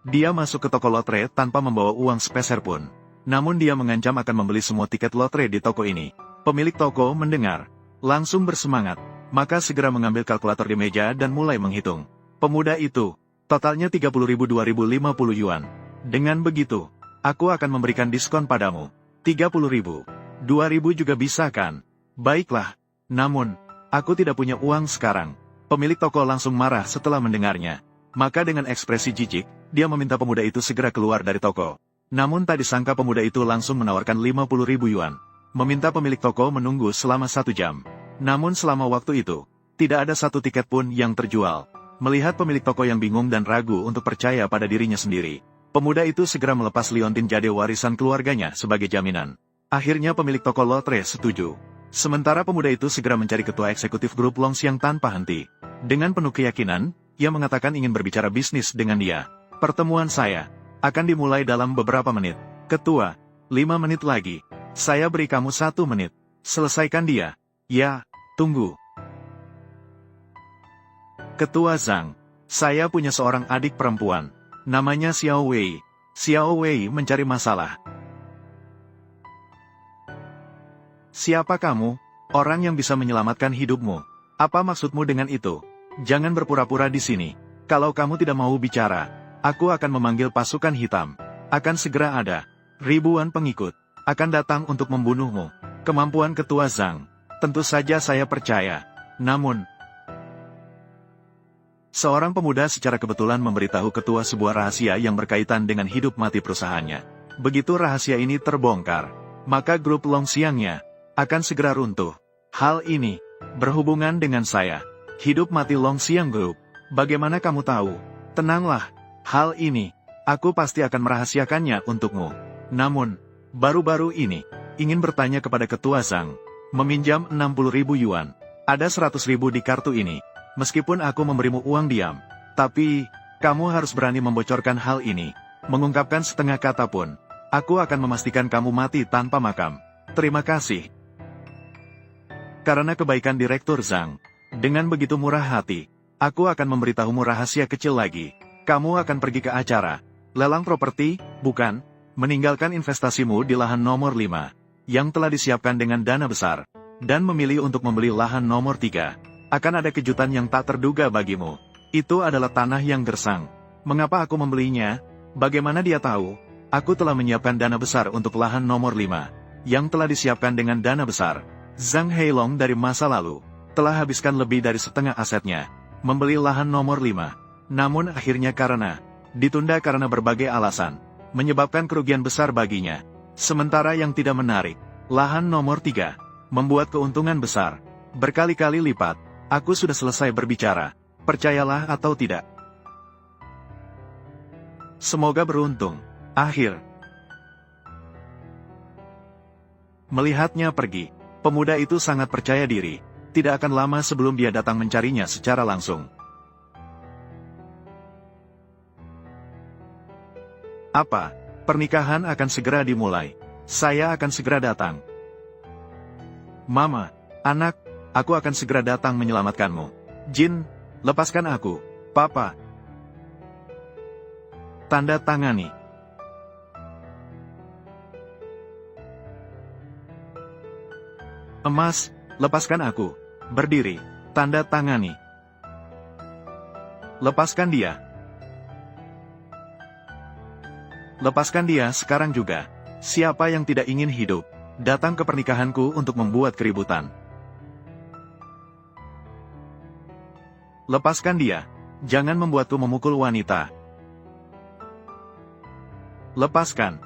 Dia masuk ke toko lotre tanpa membawa uang sepeser pun. Namun dia mengancam akan membeli semua tiket lotre di toko ini. Pemilik toko mendengar, langsung bersemangat, maka segera mengambil kalkulator di meja dan mulai menghitung. Pemuda itu, totalnya 30.250 yuan. Dengan begitu, aku akan memberikan diskon padamu. 30.000. 2.000 juga bisa kan? Baiklah. Namun, aku tidak punya uang sekarang. Pemilik toko langsung marah setelah mendengarnya. Maka dengan ekspresi jijik, dia meminta pemuda itu segera keluar dari toko. Namun tak disangka pemuda itu langsung menawarkan 50.000 yuan. Meminta pemilik toko menunggu selama 1 jam. Namun selama waktu itu, tidak ada satu tiket pun yang terjual. Melihat pemilik toko yang bingung dan ragu untuk percaya pada dirinya sendiri, pemuda itu segera melepas liontin jade warisan keluarganya sebagai jaminan. Akhirnya pemilik toko lotre setuju. Sementara pemuda itu segera mencari ketua eksekutif grup Longxiang tanpa henti. Dengan penuh keyakinan, ia mengatakan ingin berbicara bisnis dengan dia. Pertemuan saya akan dimulai dalam beberapa menit. Ketua, 5 menit lagi. Saya beri kamu 1 menit. Selesaikan dia. Ya, tunggu. Ketua Zhang, saya punya seorang adik perempuan. Namanya Xiao Wei. Xiao Wei mencari masalah. Siapa kamu? Orang yang bisa menyelamatkan hidupmu. Apa maksudmu dengan itu? Jangan berpura-pura di sini. Kalau kamu tidak mau bicara, aku akan memanggil pasukan hitam. Akan segera ada. Ribuan pengikut akan datang untuk membunuhmu. Kemampuan Ketua Zhang, tentu saja saya percaya. Namun, seorang pemuda secara kebetulan memberitahu ketua sebuah rahasia yang berkaitan dengan hidup mati perusahaannya. Begitu rahasia ini terbongkar, maka grup Longxiangnya akan segera runtuh. Hal ini berhubungan dengan saya. Hidup mati Longxiang Group. Bagaimana kamu tahu? Tenanglah. Hal ini, aku pasti akan merahasiakannya untukmu. Namun, baru-baru ini, ingin bertanya kepada Ketua Zhang. Meminjam 60.000 yuan. Ada 100.000 di kartu ini. Meskipun aku memberimu uang diam. Tapi, kamu harus berani membocorkan hal ini. Mengungkapkan setengah kata pun. Aku akan memastikan kamu mati tanpa makam. Terima kasih. Karena kebaikan Direktur Zhang, dengan begitu murah hati, aku akan memberitahumu rahasia kecil lagi. Kamu akan pergi ke acara lelang properti, bukan, meninggalkan investasimu di lahan nomor 5, yang telah disiapkan dengan dana besar, dan memilih untuk membeli lahan nomor 3. Akan ada kejutan yang tak terduga bagimu. Itu adalah tanah yang gersang. Mengapa aku membelinya? Bagaimana dia tahu? Aku telah menyiapkan dana besar untuk lahan nomor 5, yang telah disiapkan dengan dana besar. Zhang Heilong dari masa lalu telah habiskan lebih dari setengah asetnya membeli lahan nomor 5. Namun akhirnya karena ditunda karena berbagai alasan, menyebabkan kerugian besar baginya. Sementara yang tidak menarik, lahan nomor 3 membuat keuntungan besar, berkali-kali lipat. Aku sudah selesai berbicara, percayalah atau tidak. Semoga beruntung. Akhir. Melihatnya pergi, pemuda itu sangat percaya diri. Tidak akan lama sebelum dia datang mencarinya secara langsung. Apa? Pernikahan akan segera dimulai. Saya akan segera datang. Mama, anak, aku akan segera datang menyelamatkanmu. Jin, lepaskan aku. Papa. Tanda tangani. Emas, lepaskan aku. Berdiri. Tanda tangani. Lepaskan dia. Lepaskan dia sekarang juga. Siapa yang tidak ingin hidup datang ke pernikahanku untuk membuat keributan? Lepaskan dia. Jangan membuatku memukul wanita. Lepaskan.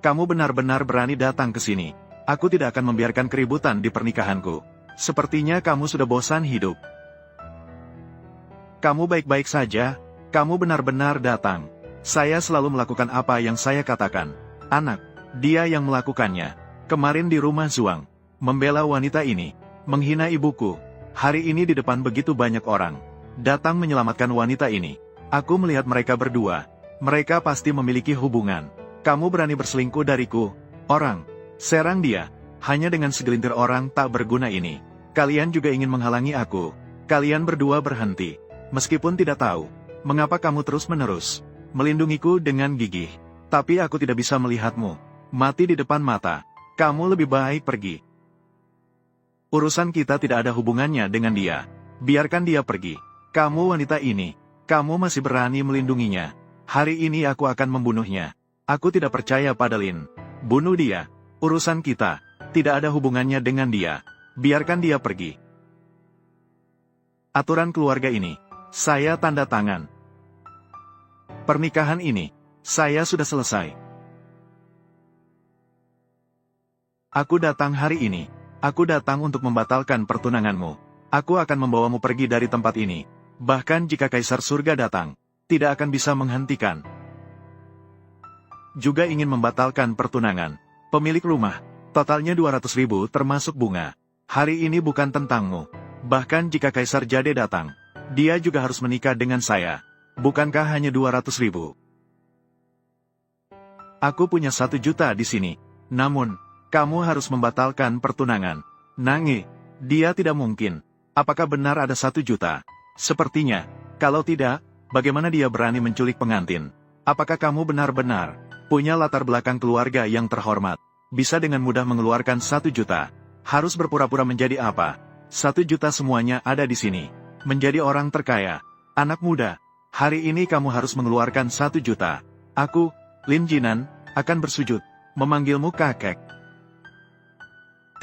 Kamu benar-benar berani datang ke sini. Aku tidak akan membiarkan keributan di pernikahanku. Sepertinya kamu sudah bosan hidup. Kamu baik-baik saja. Kamu benar-benar datang. Saya selalu melakukan apa yang saya katakan. Anak, dia yang melakukannya. Kemarin di rumah Zhuang, membela wanita ini, menghina ibuku. Hari ini di depan begitu banyak orang datang menyelamatkan wanita ini. Aku melihat mereka berdua. Mereka pasti memiliki hubungan. Kamu berani berselingkuh dariku. Orang, serang dia. Hanya dengan segelintir orang tak berguna ini. Kalian juga ingin menghalangi aku. Kalian berdua berhenti. Meskipun tidak tahu mengapa kamu terus-menerus melindungiku dengan gigih. Tapi aku tidak bisa melihatmu mati di depan mata. Kamu lebih baik pergi. Urusan kita tidak ada hubungannya dengan dia. Biarkan dia pergi. Kamu wanita ini. Kamu masih berani melindunginya. Hari ini aku akan membunuhnya. Aku tidak percaya pada Lin. Bunuh dia. Urusan kita tidak ada hubungannya dengan dia. Biarkan dia pergi. Aturan keluarga ini saya tanda tangan. Pernikahan ini saya sudah selesai. Aku datang hari ini. Aku datang untuk membatalkan pertunanganmu. Aku akan membawamu pergi dari tempat ini. Bahkan jika Kaisar Surga datang, tidak akan bisa menghentikan. Juga ingin membatalkan pertunangan. Pemilik rumah, totalnya 200.000 termasuk bunga. Hari ini bukan tentangmu. Bahkan jika Kaisar Jade datang, dia juga harus menikah dengan saya. Bukankah hanya 200.000? Aku punya 1 juta di sini. Namun, kamu harus membatalkan pertunangan. Nangi, dia tidak mungkin. Apakah benar ada 1 juta? Sepertinya, kalau tidak, bagaimana dia berani menculik pengantin? Apakah kamu benar-benar punya latar belakang keluarga yang terhormat? Bisa dengan mudah mengeluarkan 1 juta. Harus berpura-pura menjadi apa? 1 juta semuanya ada di sini. Menjadi orang terkaya. Anak muda, hari ini kamu harus mengeluarkan 1 juta. Aku, Lin Jinan, akan bersujud, memanggilmu kakek.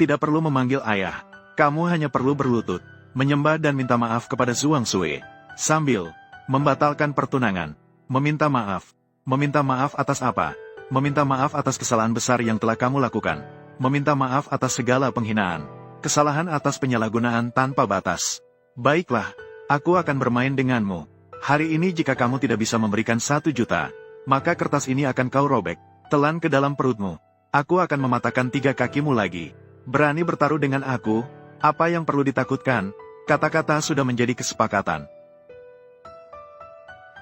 Tidak perlu memanggil ayah. Kamu hanya perlu berlutut, menyembah dan minta maaf kepada Zhuang Sui. Sambil membatalkan pertunangan. Meminta maaf. Meminta maaf atas apa? Meminta maaf atas kesalahan besar yang telah kamu lakukan. Meminta maaf atas segala penghinaan. Kesalahan atas penyalahgunaan tanpa batas. Baiklah, aku akan bermain denganmu. Hari ini jika kamu tidak bisa memberikan 1 juta, maka kertas ini akan kau robek, telan ke dalam perutmu. Aku akan mematahkan 3 kakimu lagi. Berani bertaruh dengan aku? Apa yang perlu ditakutkan? Kata-kata sudah menjadi kesepakatan.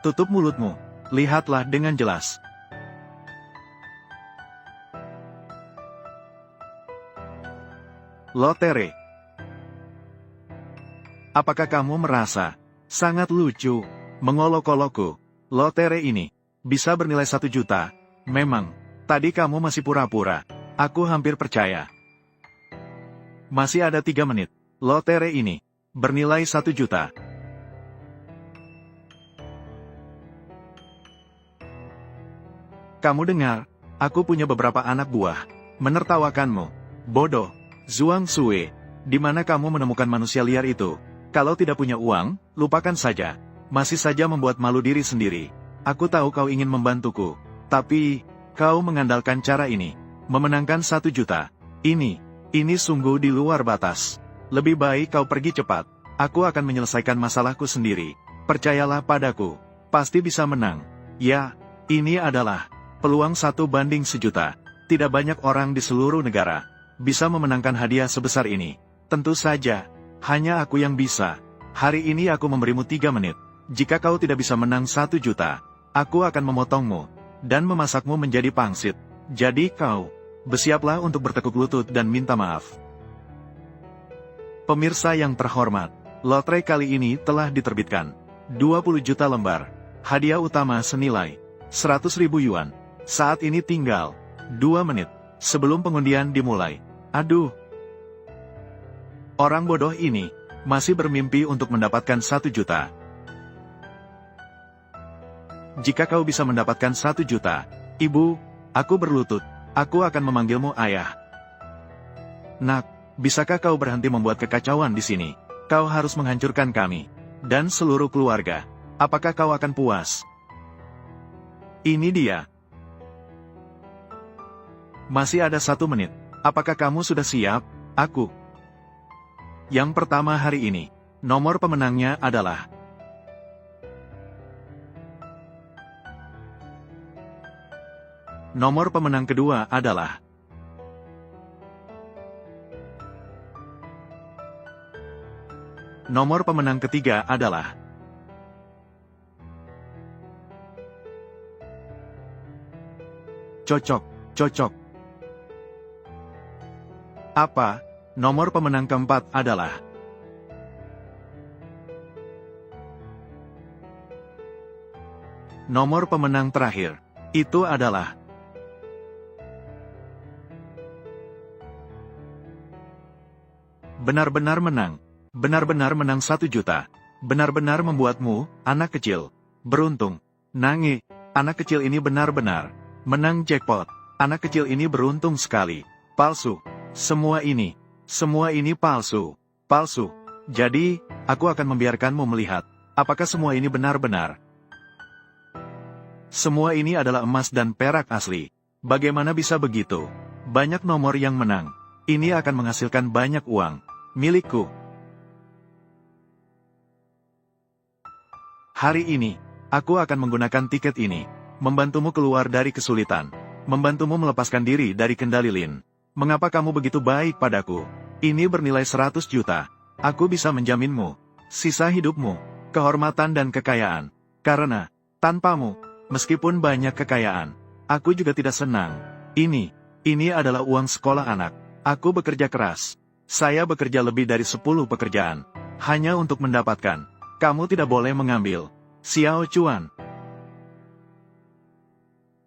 Tutup mulutmu. Lihatlah dengan jelas. Lotere. Apakah kamu merasa sangat lucu mengolok-olokku? Lotere ini bisa bernilai 1 juta. Memang, tadi kamu masih pura-pura. Aku hampir percaya. Masih ada 3 menit. Lotere ini bernilai 1 juta. Kamu dengar? Aku punya beberapa anak buah. Menertawakanmu. Bodoh. Zhuang Sui, di mana kamu menemukan manusia liar itu? Kalau tidak punya uang, lupakan saja. Masih saja membuat malu diri sendiri. Aku tahu kau ingin membantuku. Tapi, kau mengandalkan cara ini. Memenangkan 1 juta. Ini sungguh di luar batas. Lebih baik kau pergi cepat. Aku akan menyelesaikan masalahku sendiri. Percayalah padaku. Pasti bisa menang. Ya, ini adalah peluang 1 banding 1 juta. Tidak banyak orang di seluruh negara bisa memenangkan hadiah sebesar ini. Tentu saja, hanya aku yang bisa. Hari ini aku memberimu 3 menit. Jika kau tidak bisa menang 1 juta, aku akan memotongmu dan memasakmu menjadi pangsit. Jadi kau bersiaplah untuk bertekuk lutut dan minta maaf. Pemirsa yang terhormat, lotre kali ini telah diterbitkan. 20 juta lembar. Hadiah utama senilai 100.000 yuan. Saat ini tinggal 2 menit sebelum pengundian dimulai. Aduh. Orang bodoh ini masih bermimpi untuk mendapatkan 1 juta. Jika kau bisa mendapatkan 1 juta, Ibu, aku berlutut. Aku akan memanggilmu ayah. Nak, bisakah kau berhenti membuat kekacauan di sini? Kau harus menghancurkan kami dan seluruh keluarga. Apakah kau akan puas? Ini dia. Masih ada 1 menit. Apakah kamu sudah siap? Aku. Yang pertama hari ini, nomor pemenangnya adalah nomor pemenang kedua adalah nomor pemenang ketiga adalah cocok. Apa? Nomor pemenang keempat adalah Nomor pemenang terakhir. Itu adalah benar-benar menang. Benar-benar menang 1 juta. Benar-benar membuatmu, anak kecil, beruntung. Nangi, anak kecil ini benar-benar menang jackpot. Anak kecil ini beruntung sekali. Palsu. Semua ini palsu. Palsu. Jadi, aku akan membiarkanmu melihat apakah semua ini benar-benar. Semua ini adalah emas dan perak asli. Bagaimana bisa begitu? Banyak nomor yang menang. Ini akan menghasilkan banyak uang. Milikku. Hari ini, aku akan menggunakan tiket ini. Membantumu keluar dari kesulitan. Membantumu melepaskan diri dari kendali Lin. Mengapa kamu begitu baik padaku? Ini bernilai 100 juta. Aku bisa menjaminmu sisa hidupmu, kehormatan dan kekayaan. Karena, tanpamu, meskipun banyak kekayaan, aku juga tidak senang. Ini adalah uang sekolah anak. Aku bekerja keras. Saya bekerja lebih dari 10 pekerjaan. Hanya untuk mendapatkan. Kamu tidak boleh mengambil. Xiao Chuan.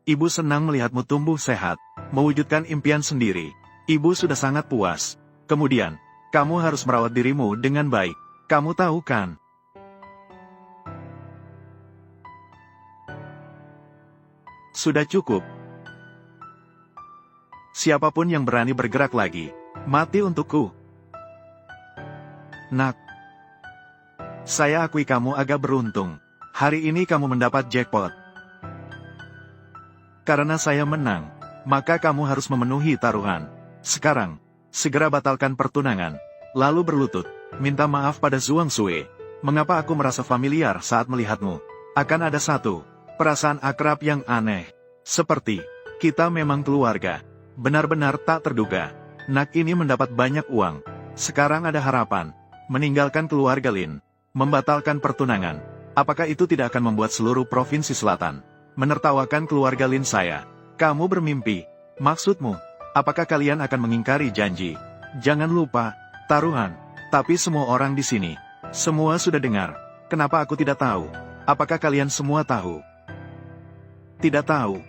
Ibu senang melihatmu tumbuh sehat, mewujudkan impian sendiri. Ibu sudah sangat puas. Kemudian, kamu harus merawat dirimu dengan baik. Kamu tahu kan? Sudah cukup. Siapapun yang berani bergerak lagi, mati untukku. Nak. Saya akui kamu agak beruntung. Hari ini kamu mendapat jackpot. Karena saya menang, maka kamu harus memenuhi taruhan. Sekarang, segera batalkan pertunangan. Lalu berlutut, minta maaf pada Zhuang Sui. Mengapa aku merasa familiar saat melihatmu? Akan ada satu perasaan akrab yang aneh. Seperti, kita memang keluarga. Benar-benar tak terduga. Nak ini mendapat banyak uang. Sekarang ada harapan. Meninggalkan keluarga Lin. Membatalkan pertunangan. Apakah itu tidak akan membuat seluruh provinsi selatan menertawakan keluarga Lin saya? Kamu bermimpi. Maksudmu, apakah kalian akan mengingkari janji? Jangan lupa, taruhan. Tapi semua orang di sini, semua sudah dengar. Kenapa aku tidak tahu? Apakah kalian semua tahu? Tidak tahu.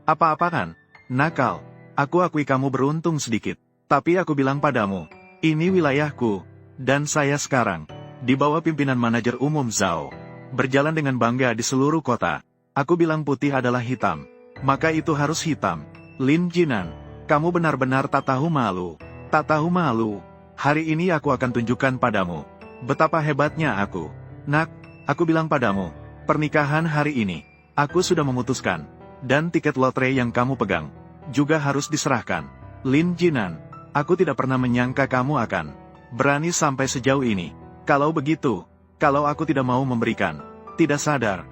Apa-apa kan? Nakal. Aku akui kamu beruntung sedikit. Tapi aku bilang padamu, ini wilayahku. Dan saya sekarang di bawah pimpinan manajer umum Zhao. Berjalan dengan bangga di seluruh kota. Aku bilang putih adalah hitam. Maka itu harus hitam. Lin Jinan, kamu benar-benar tak tahu malu. Tak tahu malu. Hari ini aku akan tunjukkan padamu betapa hebatnya aku. Nak, aku bilang padamu, pernikahan hari ini, aku sudah memutuskan. Dan tiket lotre yang kamu pegang juga harus diserahkan. Lin Jinan, aku tidak pernah menyangka kamu akan berani sampai sejauh ini. Kalau begitu, kalau aku tidak mau memberikan, tidak sadar,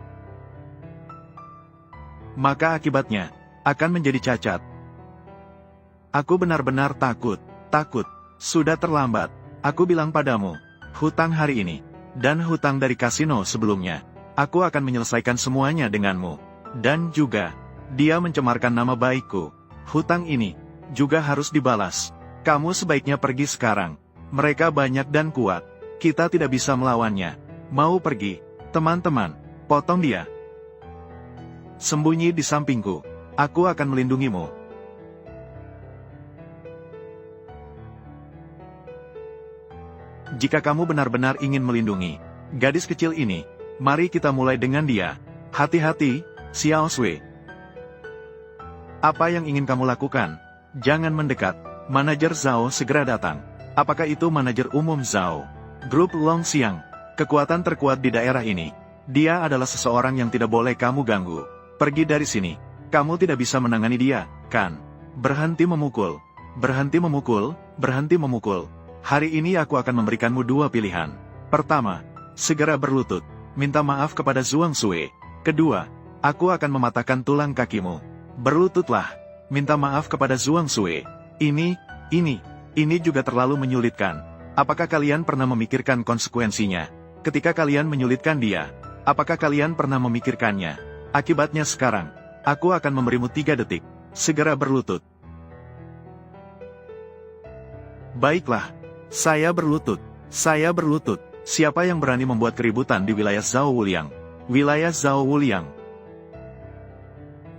maka akibatnya akan menjadi cacat. Aku benar-benar takut. Sudah terlambat. Aku bilang padamu, hutang hari ini, dan hutang dari kasino sebelumnya, aku akan menyelesaikan semuanya denganmu. Dan juga, dia mencemarkan nama baikku. Hutang ini juga harus dibalas. Kamu sebaiknya pergi sekarang. Mereka banyak dan kuat. Kita tidak bisa melawannya. Mau pergi, teman-teman, potong dia. Sembunyi di sampingku. Aku akan melindungimu. Jika kamu benar-benar ingin melindungi gadis kecil ini, mari kita mulai dengan dia. Hati-hati, Xiao Sui. Apa yang ingin kamu lakukan? Jangan mendekat. Manajer Zhao segera datang. Apakah itu manajer umum Zhao? Grup Longxiang, kekuatan terkuat di daerah ini. Dia adalah seseorang yang tidak boleh kamu ganggu. Pergi dari sini. Kamu tidak bisa menangani dia, kan? Berhenti memukul. Berhenti memukul. Berhenti memukul. Hari ini aku akan memberikanmu 2 pilihan. Pertama, segera berlutut, minta maaf kepada Zhuang Sui. Kedua, aku akan mematahkan tulang kakimu. Berlututlah, minta maaf kepada Zhuang Sui. Ini juga terlalu menyulitkan. Apakah kalian pernah memikirkan konsekuensinya? Ketika kalian menyulitkan dia, apakah kalian pernah memikirkannya? Akibatnya sekarang, aku akan memberimu 3 detik. Segera berlutut. Baiklah. Saya berlutut. Siapa yang berani membuat keributan di wilayah Zhao Wuliang? Wilayah Zhao Wuliang.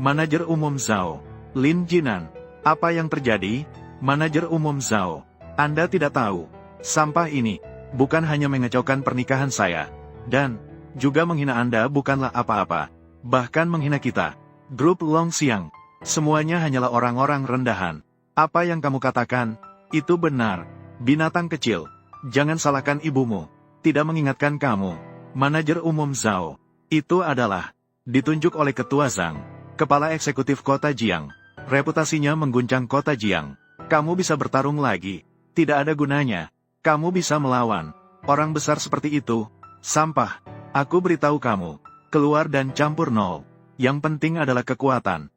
Manajer Umum Zhao, Lin Jinan. Apa yang terjadi? Manajer Umum Zhao, Anda tidak tahu. Sampah ini bukan hanya mengacaukan pernikahan saya, dan juga menghina Anda bukanlah apa-apa. Bahkan menghina kita. Grup Longxiang. Semuanya hanyalah orang-orang rendahan. Apa yang kamu katakan, itu benar. Binatang kecil. Jangan salahkan ibumu. Tidak mengingatkan kamu. Manajer Umum Zhao. Itu adalah ditunjuk oleh Ketua Zhang, Kepala Eksekutif Kota Jiang. Reputasinya mengguncang Kota Jiang. Kamu bisa bertarung lagi. Tidak ada gunanya. Kamu bisa melawan orang besar seperti itu. Sampah. Aku beritahu kamu. Keluar dan campur nol. Yang penting adalah kekuatan.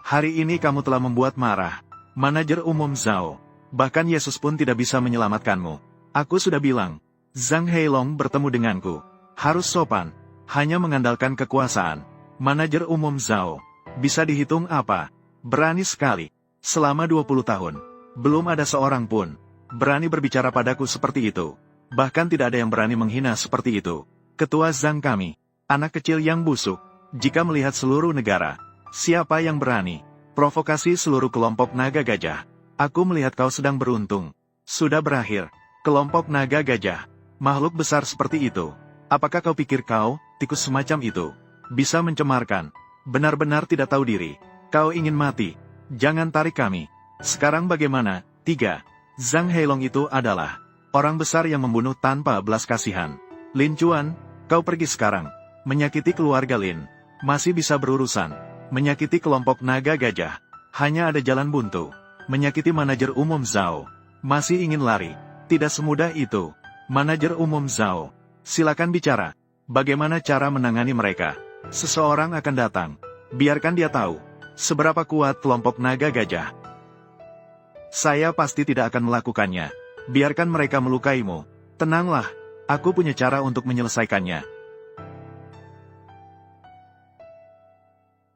Hari ini kamu telah membuat marah Manajer Umum Zhao. Bahkan Yesus pun tidak bisa menyelamatkanmu. Aku sudah bilang, Zhang Heilong bertemu denganku. Harus sopan. Hanya mengandalkan kekuasaan. Manajer Umum Zhao. Bisa dihitung apa? Berani sekali. Selama 20 tahun. Belum ada seorang pun berani berbicara padaku seperti itu. Bahkan tidak ada yang berani menghina seperti itu. Ketua Zhang kami. Anak kecil yang busuk. Jika melihat seluruh negara. Siapa yang berani provokasi seluruh kelompok naga gajah? Aku melihat kau sedang beruntung. Sudah berakhir. Kelompok naga gajah. Makhluk besar seperti itu. Apakah kau pikir kau, tikus semacam itu, bisa mencemarkan? Benar-benar tidak tahu diri. Kau ingin mati. Jangan tarik kami. Sekarang bagaimana? 3. Zhang Heilong itu adalah orang besar yang membunuh tanpa belas kasihan. Lin Chuan, kau pergi sekarang. Menyakiti keluarga Lin. Masih bisa berurusan. Menyakiti kelompok naga gajah. Hanya ada jalan buntu. Menyakiti manajer umum Zhao. Masih ingin lari. Tidak semudah itu. Manajer umum Zhao. Silakan bicara. Bagaimana cara menangani mereka? Seseorang akan datang. Biarkan dia tahu seberapa kuat kelompok naga gajah. Saya pasti tidak akan melakukannya. Biarkan mereka melukaimu. Tenanglah. Aku punya cara untuk menyelesaikannya.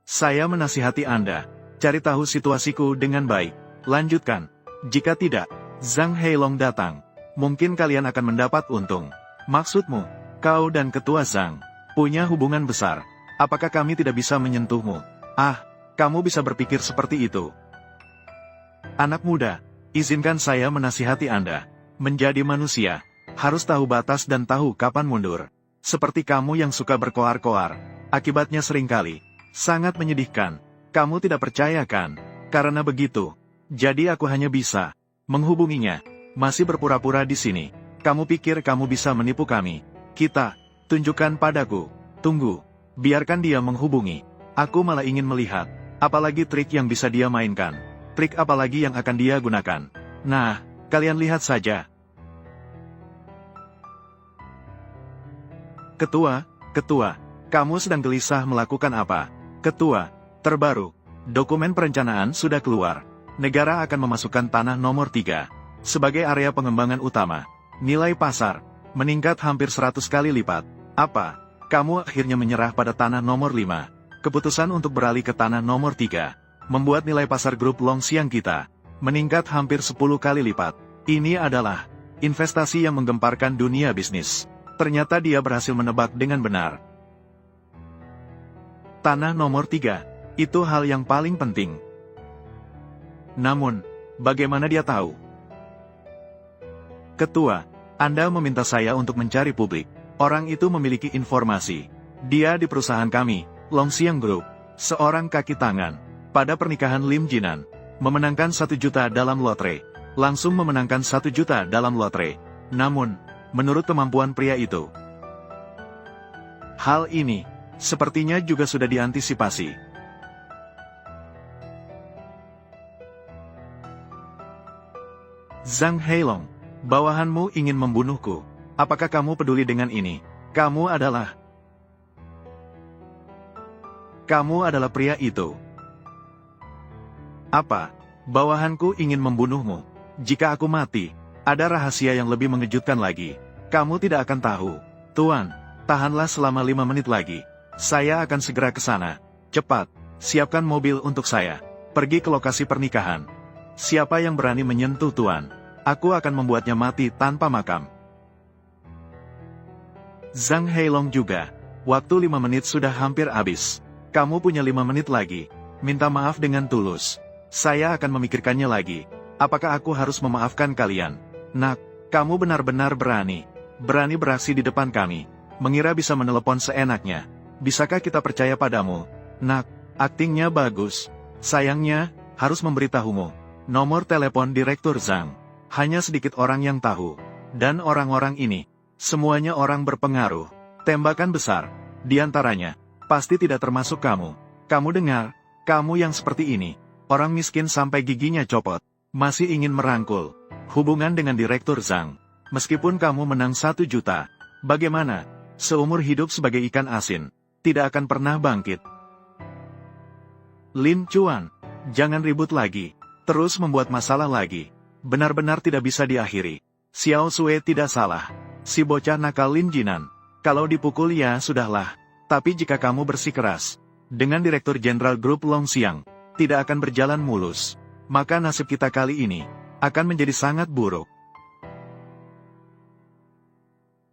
Saya menasihati Anda. Cari tahu situasiku dengan baik. Lanjutkan. Jika tidak, Zhang Heilong datang. Mungkin kalian akan mendapat untung. Maksudmu, kau dan Ketua Zhang punya hubungan besar. Apakah kami tidak bisa menyentuhmu? Ah, kamu bisa berpikir seperti itu. Anak muda, izinkan saya menasihati Anda. Menjadi manusia, harus tahu batas dan tahu kapan mundur. Seperti kamu yang suka berkoar-koar. Akibatnya seringkali sangat menyedihkan. Kamu tidak percaya kan? Karena begitu, jadi aku hanya bisa menghubunginya. Masih berpura-pura di sini. Kamu pikir kamu bisa menipu kami? Kita, tunjukkan padaku. Tunggu, biarkan dia menghubungi. Aku malah ingin melihat, apalagi trik yang bisa dia mainkan. Trik apalagi yang akan dia gunakan. Nah, kalian lihat saja. Ketua, kamu sedang gelisah melakukan apa? Ketua, terbaru, dokumen perencanaan sudah keluar. Negara akan memasukkan tanah nomor 3 sebagai area pengembangan utama. Nilai pasar meningkat hampir 100 kali lipat. Apa? Kamu akhirnya menyerah pada tanah nomor 5. Keputusan untuk beralih ke tanah nomor 3 membuat nilai pasar grup Longxiang kita meningkat hampir 10 kali lipat. Ini adalah investasi yang menggemparkan dunia bisnis. Ternyata dia berhasil menebak dengan benar. Tanah nomor 3, itu hal yang paling penting. Namun, bagaimana dia tahu? Ketua, Anda meminta saya untuk mencari publik. Orang itu memiliki informasi. Dia di perusahaan kami, Longxiang Group, seorang kaki tangan. Pada pernikahan Lim Jinan, memenangkan 1 juta dalam lotre. Langsung memenangkan 1 juta dalam lotre. Namun, menurut kemampuan pria itu, hal ini sepertinya juga sudah diantisipasi. Zhang Heilong, bawahanmu ingin membunuhku. Apakah kamu peduli dengan ini? Kamu adalah pria itu. Apa? Bawahanku ingin membunuhmu. Jika aku mati, ada rahasia yang lebih mengejutkan lagi. Kamu tidak akan tahu. Tuan, tahanlah selama 5 menit lagi. Saya akan segera ke sana. Cepat, siapkan mobil untuk saya. Pergi ke lokasi pernikahan. Siapa yang berani menyentuh Tuan, aku akan membuatnya mati tanpa makam. Zhang Heilong juga Waktu 5 menit sudah hampir habis. Kamu punya 5 menit lagi. Minta maaf dengan tulus. Saya akan memikirkannya lagi. Apakah aku harus memaafkan kalian? Nak, kamu benar-benar berani. Berani beraksi di depan kami. Mengira bisa menelepon seenaknya. Bisakah kita percaya padamu? Nak, aktingnya bagus. Sayangnya, harus memberitahumu. Nomor telepon Direktur Zhang. Hanya sedikit orang yang tahu. Dan orang-orang ini, semuanya orang berpengaruh. Tembakan besar. Di antaranya, pasti tidak termasuk kamu. Kamu dengar, kamu yang seperti ini. Orang miskin sampai giginya copot. Masih ingin merangkul hubungan dengan Direktur Zhang. Meskipun kamu menang 1 juta. Bagaimana? Seumur hidup sebagai ikan asin. Tidak akan pernah bangkit. Lin Chuan, jangan ribut lagi. Terus membuat masalah lagi. Benar-benar tidak bisa diakhiri. Xiao Sui tidak salah. Si bocah nakal Lin Jinan. Kalau dipukul ya sudahlah. Tapi jika kamu bersikeras dengan Direktur Jenderal Grup Longxiang, tidak akan berjalan mulus. Maka nasib kita kali ini akan menjadi sangat buruk.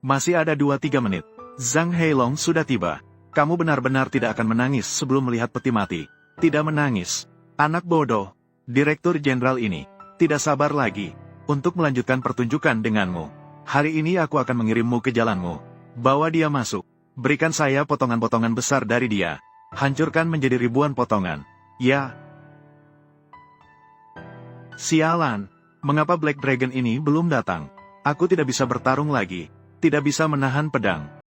Masih ada 2-3 menit. Zhang Heilong sudah tiba. Kamu benar-benar tidak akan menangis sebelum melihat peti mati. Tidak menangis. Anak bodoh. Direktur Jenderal ini tidak sabar lagi untuk melanjutkan pertunjukan denganmu. Hari ini aku akan mengirimmu ke jalanmu. Bawa dia masuk. Berikan saya potongan-potongan besar dari dia. Hancurkan menjadi ribuan potongan. Ya. Sialan. Mengapa Black Dragon ini belum datang? Aku tidak bisa bertarung lagi. Tidak bisa menahan pedang.